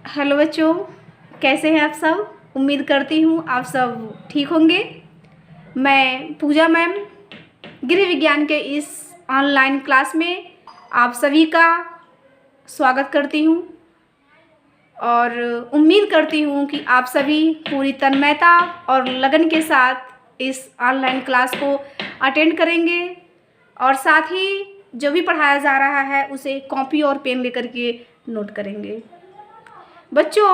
Hello बच्चों, कैसे हैं आप सब। उम्मीद करती हूँ आप सब ठीक होंगे। मैं पूजा मैम गृह विज्ञान के इस ऑनलाइन क्लास में आप सभी का स्वागत करती हूँ और उम्मीद करती हूँ कि आप सभी पूरी तन्मयता और लगन के साथ इस ऑनलाइन क्लास को अटेंड करेंगे और साथ ही जो भी पढ़ाया जा रहा है उसे कॉपी और पेन लेकर के नोट करेंगे। बच्चों,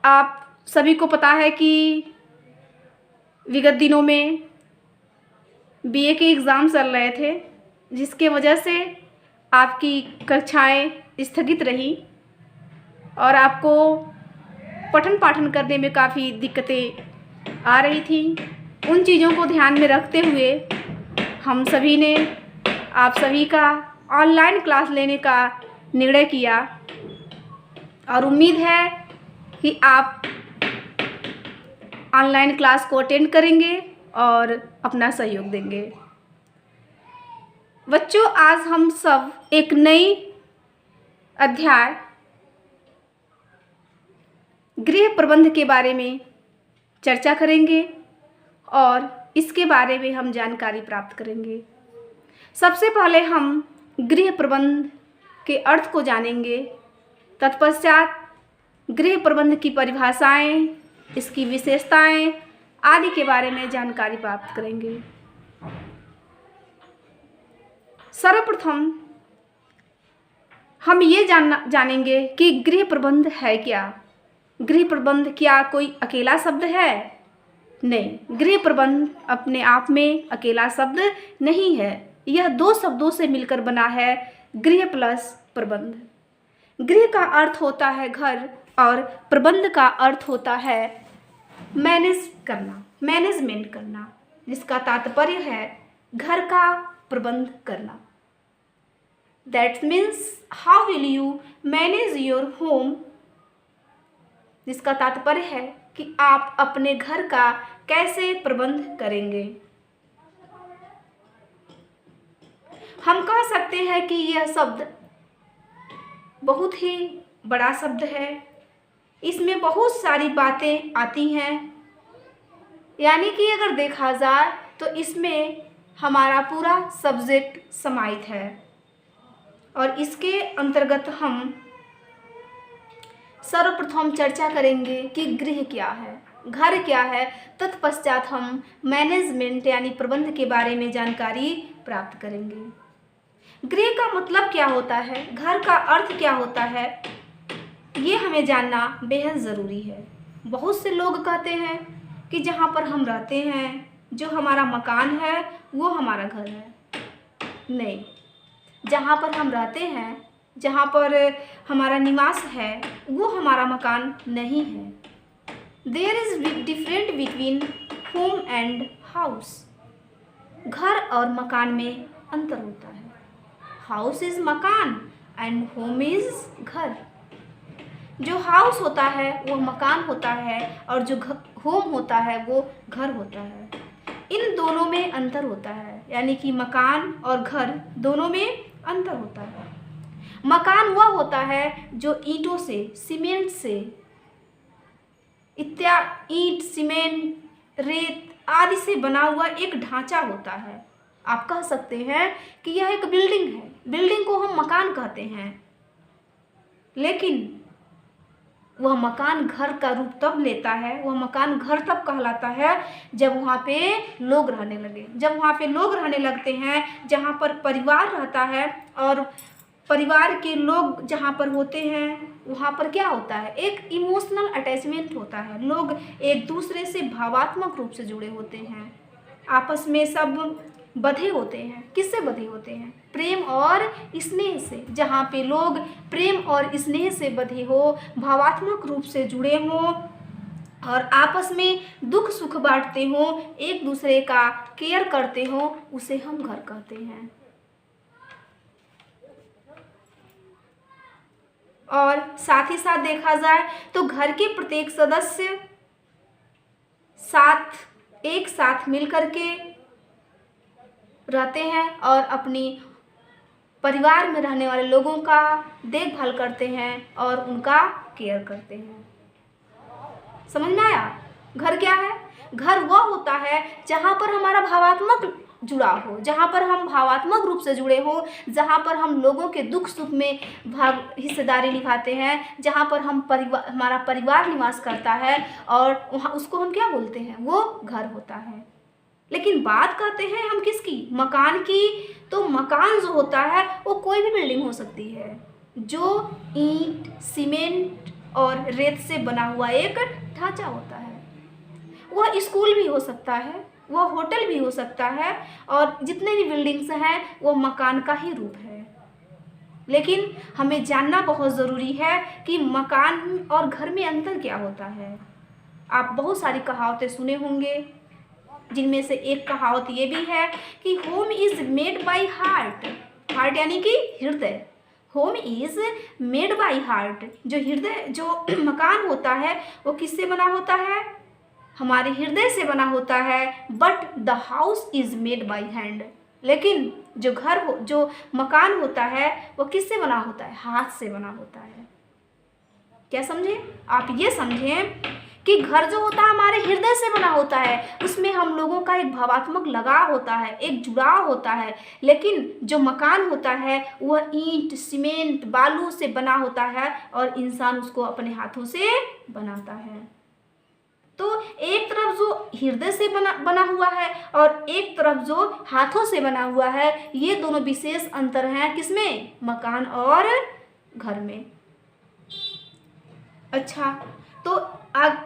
आप सभी को पता है कि विगत दिनों में बीए के एग्ज़ाम चल रहे थे, जिसके वजह से आपकी कक्षाएं स्थगित रही और आपको पठन पाठन करने में काफ़ी दिक्कतें आ रही थी। उन चीज़ों को ध्यान में रखते हुए हम सभी ने आप सभी का ऑनलाइन क्लास लेने का निर्णय किया और उम्मीद है कि आप ऑनलाइन क्लास को अटेंड करेंगे और अपना सहयोग देंगे। बच्चों, आज हम सब एक नई अध्याय गृह प्रबंध के बारे में चर्चा करेंगे और इसके बारे में हम जानकारी प्राप्त करेंगे। सबसे पहले हम गृह प्रबंध के अर्थ को जानेंगे, तत्पश्चात गृह प्रबंध की परिभाषाएं, इसकी विशेषताएं आदि के बारे में जानकारी प्राप्त करेंगे। सर्वप्रथम हम ये जानेंगे कि गृह प्रबंध है क्या। गृह प्रबंध क्या कोई अकेला शब्द है? नहीं, गृह प्रबंध अपने आप में अकेला शब्द नहीं है। यह दो शब्दों से मिलकर बना है, गृह प्लस प्रबंध। गृह का अर्थ होता है घर और प्रबंध का अर्थ होता है मैनेज करना, मैनेजमेंट करना, जिसका तात्पर्य है घर का प्रबंध करना। That means how will you manage your home, जिसका तात्पर्य है कि आप अपने घर का कैसे प्रबंध करेंगे। हम कह सकते हैं कि यह शब्द बहुत ही बड़ा शब्द है, इसमें बहुत सारी बातें आती हैं, यानी कि अगर देखा जाए तो इसमें हमारा पूरा सब्जेक्ट समाहित है और इसके अंतर्गत हम सर्वप्रथम चर्चा करेंगे कि गृह क्या है, घर क्या है, तत्पश्चात हम मैनेजमेंट यानी प्रबंध के बारे में जानकारी प्राप्त करेंगे। गृह का मतलब क्या होता है, घर का अर्थ क्या होता है, ये हमें जानना बेहद ज़रूरी है। बहुत से लोग कहते हैं कि जहाँ पर हम रहते हैं, जो हमारा मकान है वो हमारा घर है। नहीं, जहाँ पर हम रहते हैं, जहाँ पर हमारा निवास है, वो हमारा मकान नहीं है। There is different between home and house. घर और मकान में अंतर होता है। हाउस इज़ मकान एंड होम इज़ घर। जो हाउस होता है वो मकान होता है और जो होम होता है वो घर होता है। इन दोनों में अंतर होता है, यानी कि मकान और घर दोनों में अंतर होता है। मकान वह होता है जो ईंटों से, सीमेंट से, ईंट, सीमेंट, रेत आदि से बना हुआ एक ढांचा होता है। आप कह सकते हैं कि यह एक बिल्डिंग है। बिल्डिंग को हम मकान कहते हैं, लेकिन वह मकान घर का रूप तब लेता है, वह मकान घर तब कहलाता है जब वहाँ पे लोग रहने लगे। जब वहाँ पे लोग रहने लगते हैं, जहाँ पर परिवार रहता है और परिवार के लोग जहाँ पर होते हैं, वहाँ पर क्या होता है, एक इमोशनल अटैचमेंट होता है। लोग एक दूसरे से भावात्मक रूप से जुड़े होते हैं, आपस में सब बंधे होते हैं। किससे बंधे होते हैं? प्रेम और स्नेह से। जहाँ पे लोग प्रेम और स्नेह से बंधे हो, भावात्मक रूप से जुड़े हों और आपस में दुख सुख बांटते हों, एक दूसरे का केयर करते हों, उसे हम घर कहते हैं। और साथ ही साथ देखा जाए तो घर के प्रत्येक सदस्य एक साथ मिल करके रहते हैं और अपनी परिवार में रहने वाले लोगों का देखभाल करते हैं और उनका केयर करते हैं। समझ में आया? घर क्या है? घर वह होता है जहाँ पर हमारा भावात्मक जुड़ा हो, जहाँ पर हम भावात्मक रूप से जुड़े हो, जहाँ पर हम लोगों के दुख सुख में हिस्सेदारी निभाते हैं, जहाँ पर हमारा परिवार निवास करता है, और वहाँ उसको हम क्या बोलते हैं? वो घर होता है। लेकिन बात करते हैं हम किसकी? मकान की। तो मकान जो होता है वो कोई भी बिल्डिंग हो सकती है जो ईंट, सीमेंट और रेत से बना हुआ एक ढांचा होता है। वह स्कूल भी हो सकता है, वह होटल भी हो सकता है, और जितने भी बिल्डिंग्स हैं वो मकान का ही रूप है। लेकिन हमें जानना बहुत ज़रूरी है कि मकान और घर में अंतर क्या होता है। आप बहुत सारी कहावतें सुने होंगे, जिनमें से एक कहावत ये भी है कि home is made by heart. Heart यानी कि हृदय। Home is made by heart. जो हृदय, जो मकान होता है वो किससे बना होता है? हमारे हृदय से बना होता है। But the house is made by hand. लेकिन जो मकान होता है वो किससे बना होता है? हाथ से बना होता है। क्या समझे? आप ये समझें कि घर जो होता है हमारे हृदय से बना होता है, उसमें हम लोगों का एक भावात्मक लगाव होता है, एक जुड़ाव होता है। लेकिन जो मकान होता है वह ईंट, सीमेंट, बालू से बना होता है, और इंसान उसको अपने हाथों से बनाता है। तो एक तरफ जो हृदय से बना हुआ है और एक तरफ जो हाथों से बना हुआ है, ये दोनों विशेष अंतर हैं किसमें? मकान और घर में। अच्छा, तो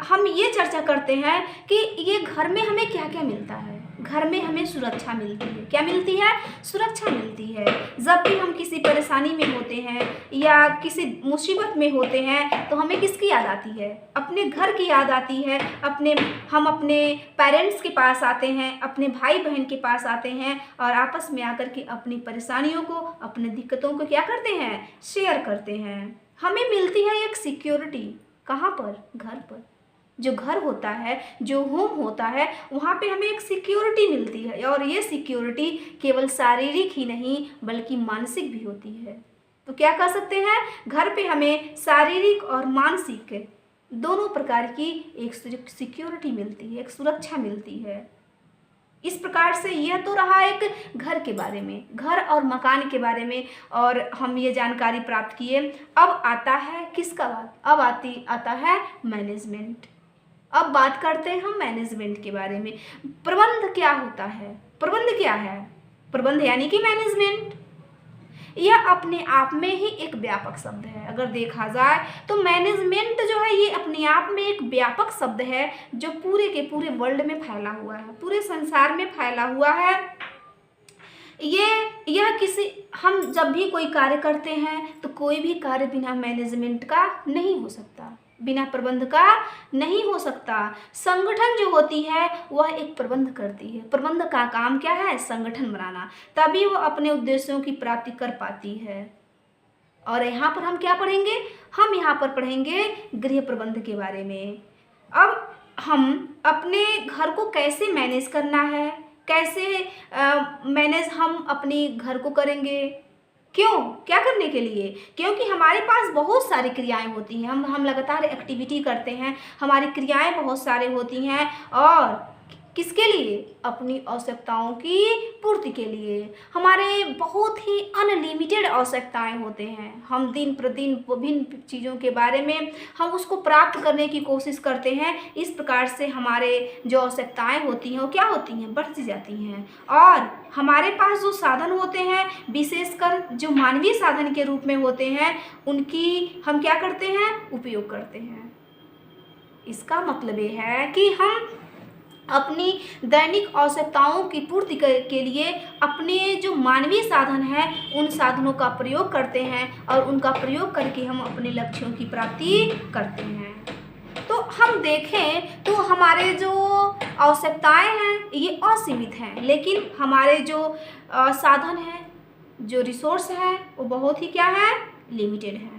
हम ये चर्चा करते हैं कि ये घर में हमें क्या क्या मिलता है। घर में हमें सुरक्षा मिलती है। क्या मिलती है? सुरक्षा मिलती है। जब भी हम किसी परेशानी में होते हैं या किसी मुसीबत में होते हैं तो हमें किसकी याद आती है? अपने घर की याद आती है। हम अपने पेरेंट्स के पास आते हैं, अपने भाई बहन के पास आते हैं, और आपस में आकर के अपनी परेशानियों को, अपनी दिक्कतों को क्या करते हैं? शेयर करते हैं। हमें मिलती है एक सिक्योरिटी। कहाँ पर? घर पर। जो घर होता है, जो होम होता है, वहाँ पे हमें एक सिक्योरिटी मिलती है, और ये सिक्योरिटी केवल शारीरिक ही नहीं बल्कि मानसिक भी होती है। तो क्या कह सकते हैं? घर पे हमें शारीरिक और मानसिक दोनों प्रकार की एक सिक्योरिटी मिलती है, एक सुरक्षा मिलती है। इस प्रकार से यह तो रहा एक घर के बारे में, घर और मकान के बारे में, और हम ये जानकारी प्राप्त किए। अब आता है किसका बात? अब आता है मैनेजमेंट। अब बात करते हैं हम मैनेजमेंट के बारे में। प्रबंध क्या होता है? प्रबंध क्या है? प्रबंध यानी कि मैनेजमेंट। यह अपने आप में ही एक व्यापक शब्द है। अगर देखा जाए तो मैनेजमेंट जो है ये अपने आप में एक व्यापक शब्द है जो पूरे के पूरे वर्ल्ड में फैला हुआ है, पूरे संसार में फैला हुआ है। हम जब भी कोई कार्य करते हैं तो कोई भी कार्य बिना मैनेजमेंट का नहीं हो सकता, बिना प्रबंध का नहीं हो सकता। संगठन जो होती है वह एक प्रबंध करती है। प्रबंध का काम क्या है? संगठन बनाना, तभी वो अपने उद्देश्यों की प्राप्ति कर पाती है। और यहाँ पर हम क्या पढ़ेंगे? हम यहाँ पर पढ़ेंगे गृह प्रबंध के बारे में। अब हम अपने घर को कैसे मैनेज करना है, कैसे मैनेज हम अपने घर को करेंगे। क्यों? क्या करने के लिए? क्योंकि हमारे पास बहुत सारी क्रियाएं होती हैं, हम लगातार एक्टिविटी करते हैं, हमारी क्रियाएं बहुत सारे होती हैं, और किसके लिए? अपनी आवश्यकताओं की पूर्ति के लिए। हमारे बहुत ही अनलिमिटेड आवश्यकताएं होते हैं। हम दिन प्रतिदिन विभिन्न चीज़ों के बारे में हम उसको प्राप्त करने की कोशिश करते हैं। इस प्रकार से हमारे जो आवश्यकताएं होती हैं वो क्या होती हैं? बढ़ती जाती हैं। और हमारे पास जो साधन होते हैं, विशेषकर जो मानवीय साधन के रूप में होते हैं, उनकी हम क्या करते हैं? उपयोग करते हैं। इसका मतलब ये है कि हम अपनी दैनिक आवश्यकताओं की पूर्ति के लिए अपने जो मानवीय साधन हैं उन साधनों का प्रयोग करते हैं, और उनका प्रयोग करके हम अपने लक्ष्यों की प्राप्ति करते हैं। तो हम देखें तो हमारे जो आवश्यकताएं हैं ये असीमित हैं, लेकिन हमारे जो साधन हैं, जो रिसोर्स हैं, वो बहुत ही क्या है? लिमिटेड हैं।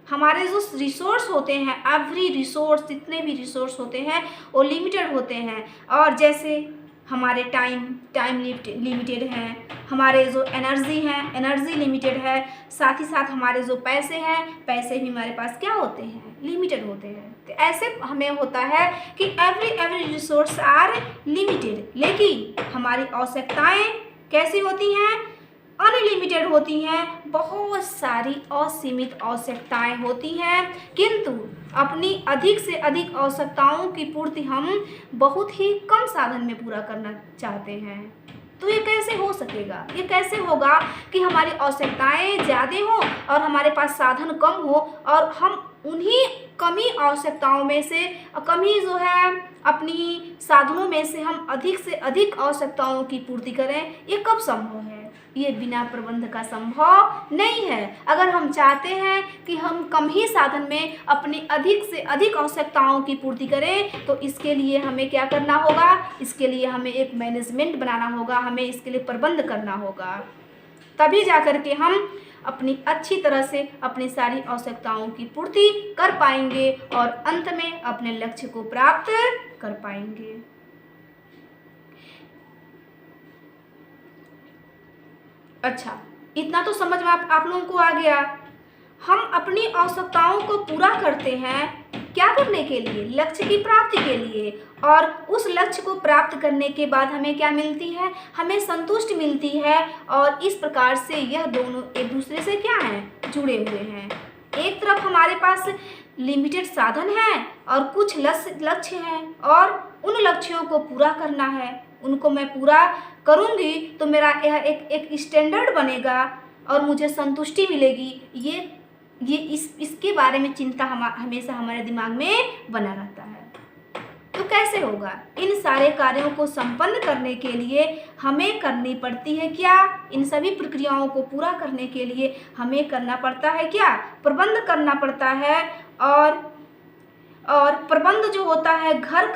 हमारे जो रिसोर्स होते हैं, एवरी रिसोर्स, जितने भी रिसोर्स होते हैं वो लिमिटेड होते हैं। और जैसे हमारे टाइम लिमिटेड हैं, हमारे जो एनर्जी है एनर्जी लिमिटेड है, साथ ही साथ हमारे जो पैसे हैं पैसे भी हमारे पास क्या होते हैं, लिमिटेड होते हैं। तो ऐसे हमें होता है कि एवरी रिसोर्स आर लिमिटेड, लेकिन हमारी आवश्यकताएं कैसी होती हैं, अनलिमिटेड होती हैं। बहुत सारी असीमित आवश्यकताएं होती हैं, किंतु अपनी अधिक से अधिक आवश्यकताओं की पूर्ति हम बहुत ही कम साधन में पूरा करना चाहते हैं। तो ये कैसे हो सकेगा, ये कैसे होगा कि हमारी आवश्यकताएं ज़्यादा हो और हमारे पास साधन कम हो, और हम उन्हीं कमी आवश्यकताओं में से कमी जो है अपनी साधनों में से हम अधिक से अधिक आवश्यकताओं की पूर्ति करें। ये कब संभव है, ये बिना प्रबंध का संभव नहीं है। अगर हम चाहते हैं कि हम कम ही साधन में अपनी अधिक से अधिक आवश्यकताओं की पूर्ति करें, तो इसके लिए हमें क्या करना होगा, इसके लिए हमें एक मैनेजमेंट बनाना होगा, हमें इसके लिए प्रबंध करना होगा। तभी जा कर के हम अपनी अच्छी तरह से अपनी सारी आवश्यकताओं की पूर्ति कर पाएंगे और अंत में अपने लक्ष्य को प्राप्त कर पाएंगे। अच्छा, इतना तो समझ में आप लोगों को आ गया। हम अपनी आवश्यकताओं को पूरा करते हैं क्या करने के लिए, लक्ष्य की प्राप्ति के लिए, और उस लक्ष्य को प्राप्त करने के बाद हमें क्या मिलती है, हमें संतुष्टि मिलती है। और इस प्रकार से यह दोनों एक दूसरे से क्या हैं, जुड़े हुए हैं। एक तरफ हमारे पास लिमिटेड साधन है और कुछ लक्ष्य हैं, और उन लक्ष्यों को पूरा करना है। उनको मैं पूरा करूँगी तो मेरा यह एक स्टैंडर्ड बनेगा और मुझे संतुष्टि मिलेगी। ये इसके बारे में चिंता हमेशा हमारे दिमाग में बना रहता है। तो कैसे होगा, इन सारे कार्यों को संपन्न करने के लिए हमें करनी पड़ती है क्या, इन सभी प्रक्रियाओं को पूरा करने के लिए हमें करना पड़ता है क्या, प्रबंध करना पड़ता है। और प्रबंध जो होता है घर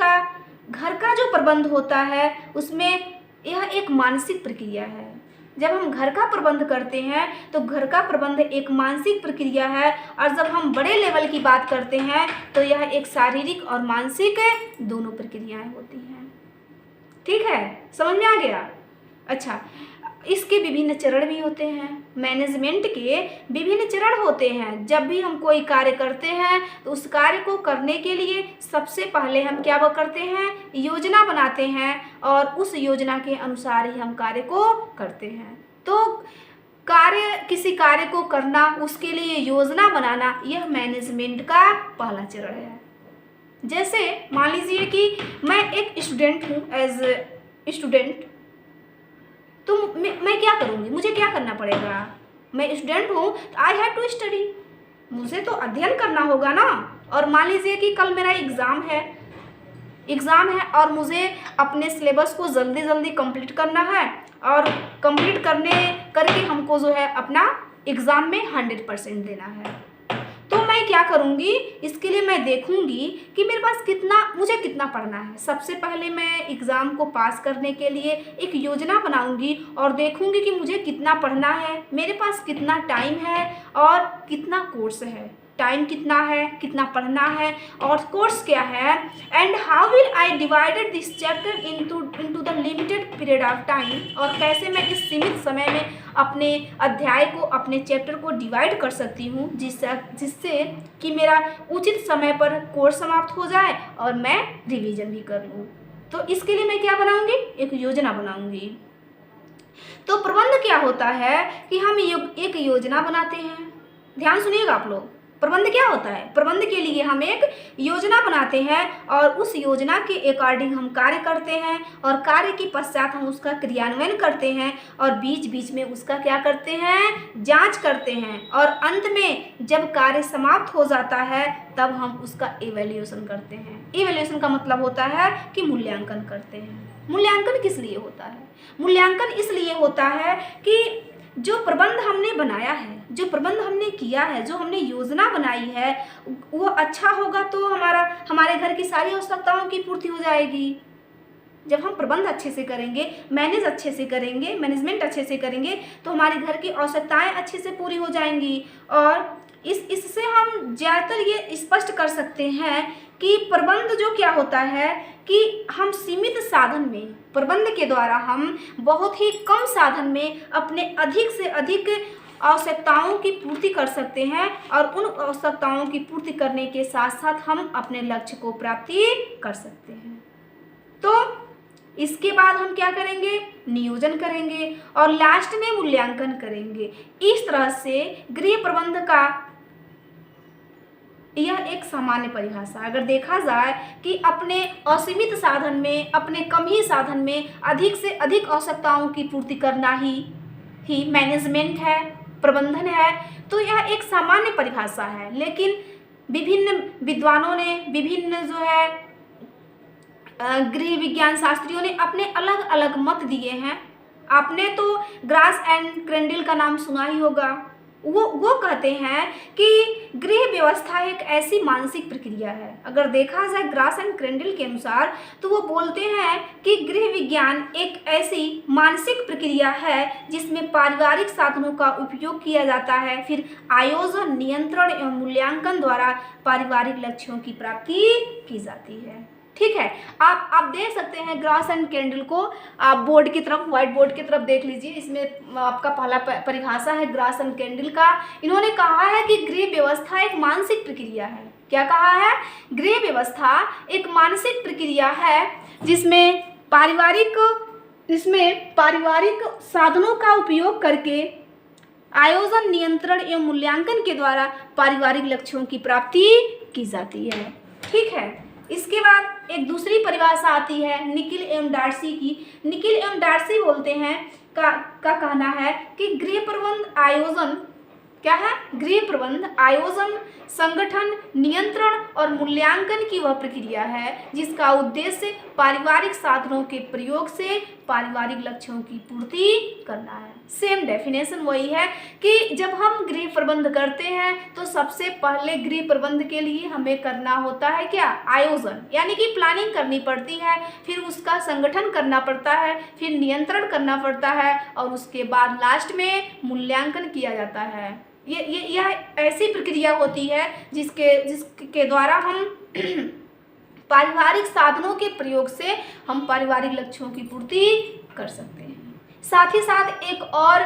का जो प्रबंध होता है, उसमें यह एक मानसिक प्रक्रिया है। जब हम घर का प्रबंध करते हैं तो घर का प्रबंध एक मानसिक प्रक्रिया है, और जब हम बड़े लेवल की बात करते हैं तो यह एक शारीरिक और मानसिक दोनों प्रक्रियाएं होती हैं। ठीक है, समझ में आ गया। अच्छा, इसके विभिन्न चरण भी होते हैं, मैनेजमेंट के विभिन्न चरण होते हैं। जब भी हम कोई कार्य करते हैं तो उस कार्य को करने के लिए सबसे पहले हम क्या करते हैं, योजना बनाते हैं, और उस योजना के अनुसार ही हम कार्य को करते हैं। तो किसी कार्य को करना, उसके लिए योजना बनाना, यह मैनेजमेंट का पहला चरण है। जैसे मान लीजिए कि मैं एक स्टूडेंट हूँ, एज स्टूडेंट, तो मैं क्या करूँगी, मुझे क्या करना पड़ेगा, मैं स्टूडेंट हूँ तो आई हैव टू स्टडी, मुझे तो अध्ययन करना होगा ना। और मान लीजिए कि कल मेरा एग्ज़ाम है और मुझे अपने सिलेबस को जल्दी जल्दी कंप्लीट करना है, और कंप्लीट करके हमको जो है अपना एग्ज़ाम में 100% देना है। तो मैं क्या करूँगी, इसके लिए मैं देखूँगी कि मेरे पास मुझे कितना पढ़ना है। सबसे पहले मैं एग्ज़ाम को पास करने के लिए एक योजना बनाऊँगी और देखूँगी कि मुझे कितना पढ़ना है, मेरे पास कितना टाइम है और कितना कोर्स है, टाइम कितना है, कितना पढ़ना है और कोर्स क्या है, and how will I divided this chapter into the limited period of time, और कैसे मैं इस सीमित समय में अपने अध्याय को, अपने चैप्टर को डिवाइड कर सकती हूँ, जिससे कि मेरा उचित समय पर कोर्स समाप्त हो जाए और मैं रिवीजन भी कर लूँ। तो इसके लिए मैं क्या बनाऊँगी, एक योजना बनाऊँगी। तो प्रबंध क्या होता है कि हम एक योजना बनाते हैं। ध्यान सुनिएगा आप लोग, प्रबंध क्या होता है, प्रबंध के लिए हम एक योजना बनाते हैं और उस योजना के अकॉर्डिंग हम कार्य करते हैं, और कार्य के पश्चात हम उसका क्रियान्वयन करते हैं, और बीच बीच में उसका क्या करते हैं, जांच करते हैं, और अंत में जब कार्य समाप्त हो जाता है तब हम उसका इवैल्यूएशन करते हैं। इवैल्यूएशन का मतलब होता है कि मूल्यांकन करते हैं। मूल्यांकन किस लिए होता है, मूल्यांकन इसलिए होता है कि जो प्रबंध हमने बनाया है, जो प्रबंध हमने किया है, जो हमने योजना बनाई है, वो अच्छा होगा तो हमारे घर की सारी आवश्यकताओं की पूर्ति हो जाएगी। जब हम प्रबंध अच्छे से करेंगे, मैनेजमेंट अच्छे से करेंगे तो हमारे घर की आवश्यकताएं अच्छे से पूरी हो जाएंगी। और इससे हम ज़्यादातर ये स्पष्ट कर सकते हैं कि प्रबंध जो क्या होता है कि हम सीमित साधन में, प्रबंध के द्वारा हम बहुत ही कम साधन में अपने अधिक से अधिक आवश्यकताओं की पूर्ति कर सकते हैं और उन आवश्यकताओं की पूर्ति करने के साथ साथ हम अपने लक्ष्य को प्राप्ति कर सकते हैं। तो इसके बाद हम क्या करेंगे, नियोजन करेंगे और लास्ट में मूल्यांकन करेंगे। इस तरह से गृह प्रबंध का यह एक सामान्य परिभाषा। अगर देखा जाए कि अपने असीमित साधन में, अपने कम ही साधन में अधिक से अधिक आवश्यकताओं की पूर्ति करना ही मैनेजमेंट है, प्रबंधन है, तो यह एक सामान्य परिभाषा है। लेकिन विभिन्न विद्वानों ने, विभिन्न जो है गृह विज्ञान शास्त्रियों ने अपने अलग अलग मत दिए हैं। आपने तो ग्रास एंड क्रेंडल का नाम सुना ही होगा। वो कहते हैं कि गृह व्यवस्था एक ऐसी मानसिक प्रक्रिया है। अगर देखा जाए ग्रास एंड क्रेंडल के अनुसार, तो वो बोलते हैं कि गृह विज्ञान एक ऐसी मानसिक प्रक्रिया है जिसमें पारिवारिक साधनों का उपयोग किया जाता है, फिर आयोजन, नियंत्रण एवं मूल्यांकन द्वारा पारिवारिक लक्ष्यों की प्राप्ति की जाती है। ठीक है, आप देख सकते हैं ग्रास एंड कैंडल को। आप बोर्ड की तरफ, व्हाइट बोर्ड की तरफ देख लीजिए। इसमें आपका पहला परिभाषा है ग्रास एंड कैंडल का। इन्होंने कहा है कि गृह व्यवस्था एक मानसिक प्रक्रिया है। क्या कहा है? गृह व्यवस्था एक मानसिक प्रक्रिया है जिसमें पारिवारिक साधनों का उपयोग करके आयोजन, नियंत्रण एवं मूल्यांकन के द्वारा पारिवारिक लक्ष्यों की प्राप्ति की जाती है। ठीक है, इसके बाद एक दूसरी परिभाषा आती है निकिल एवं डार्सी की। निकिल एवं डार्सी बोलते हैं का कहना है कि गृह प्रबंध आयोजन क्या है? गृह प्रबंध आयोजन, संगठन, नियंत्रण और मूल्यांकन की वह प्रक्रिया है जिसका उद्देश्य पारिवारिक साधनों के प्रयोग से पारिवारिक लक्ष्यों की पूर्ति करना है। सेम डेफिनेशन वही है कि जब हम गृह प्रबंध करते हैं तो सबसे पहले गृह प्रबंध के लिए हमें करना होता है क्या? आयोजन, यानी कि प्लानिंग करनी पड़ती है, फिर उसका संगठन करना पड़ता है, फिर नियंत्रण करना पड़ता है और उसके बाद लास्ट में मूल्यांकन किया जाता है। यह ऐसी प्रक्रिया होती है जिसके द्वारा हम पारिवारिक साधनों के प्रयोग से हम पारिवारिक लक्ष्यों की पूर्ति कर सकते हैं। साथ ही साथ एक और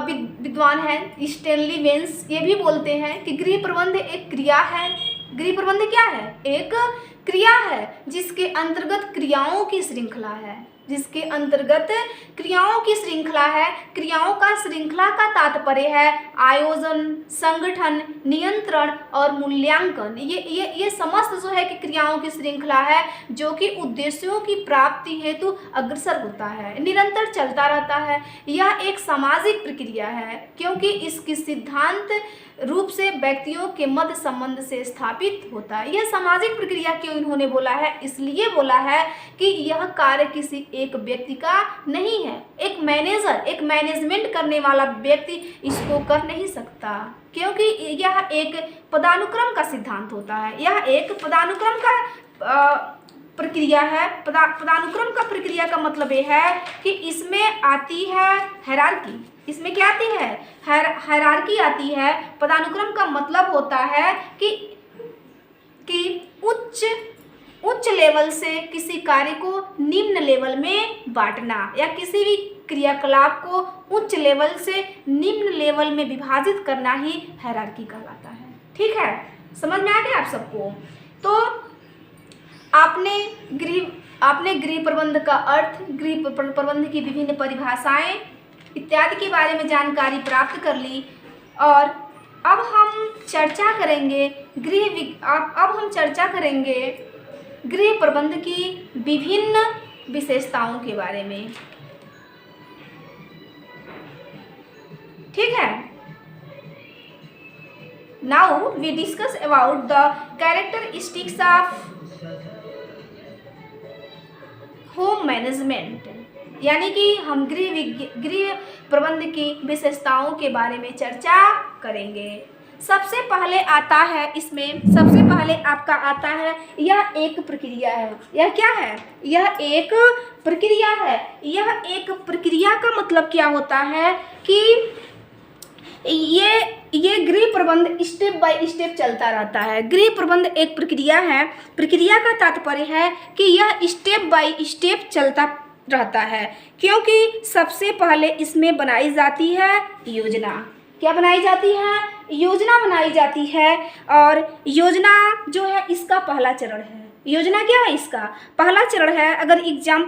विद्वान है स्टैनली वेंस, ये भी बोलते हैं कि गृह प्रबंध एक क्रिया है। गृह प्रबंध क्या है? एक क्रिया है जिसके अंतर्गत क्रियाओं की श्रृंखला है, जिसके अंतर्गत क्रियाओं की श्रृंखला है। क्रियाओं का श्रृंखला का तात्पर्य है आयोजन, संगठन, नियंत्रण और मूल्यांकन। ये समस्त जो है कि क्रियाओं की श्रृंखला है जो कि उद्देश्यों की प्राप्ति हेतु अग्रसर होता है, निरंतर चलता रहता है। यह एक सामाजिक प्रक्रिया है क्योंकि इसकी सिद्धांत रूप से व्यक्तियों के मध्य संबंध से स्थापित होता है। यह सामाजिक प्रक्रिया क्यों इन्होंने बोला है? इसलिए बोला है कि यह कार्य किसी एक व्यक्ति का नहीं है। एक मैनेजर, एक मैनेजमेंट करने वाला व्यक्ति इसको कर नहीं सकता क्योंकि यह एक पदानुक्रम का सिद्धांत होता है। यह एक पदानुक्रम का प्रक्रिया है। पदानुक्रम का प्रक्रिया का मतलब ये है कि इसमें आती है हायरार्की। इसमें क्या आती है? हायरार्की आती है। पदानुक्रम का मतलब होता है कि उच्च लेवल से किसी कार्य को निम्न लेवल में बांटना या किसी भी क्रियाकलाप को उच्च लेवल से निम्न लेवल में विभाजित करना ही हायरार्की कहलाता है। ठीक है, समझ में आ गया आप सबको? तो आपने गृह प्रबंध का अर्थ, गृह प्रबंध की विभिन्न परिभाषाएं इत्यादि के बारे में जानकारी प्राप्त कर ली और अब हम चर्चा करेंगे गृह प्रबंध की विभिन्न विशेषताओं के बारे में। ठीक है, now we discuss about the characteristics of home management, यानी कि हम गृह प्रबंध की विशेषताओं के बारे में चर्चा करेंगे। सबसे पहले आपका आता है यह एक प्रक्रिया है। यह क्या है? यह एक प्रक्रिया है। यह एक प्रक्रिया का मतलब क्या होता है कि ये गृह प्रबंध स्टेप बाय स्टेप चलता रहता है। गृह प्रबंध एक प्रक्रिया है। प्रक्रिया का तात्पर्य है कि यह स्टेप बाय स्टेप चलता रहता है, क्योंकि सबसे पहले इसमें बनाई जाती है योजना। क्या बनाई जाती है? योजना बनाई जाती है। और योजना जो है इसका पहला चरण है। योजना क्या है? इसका पहला चरण है। अगर एग्जाम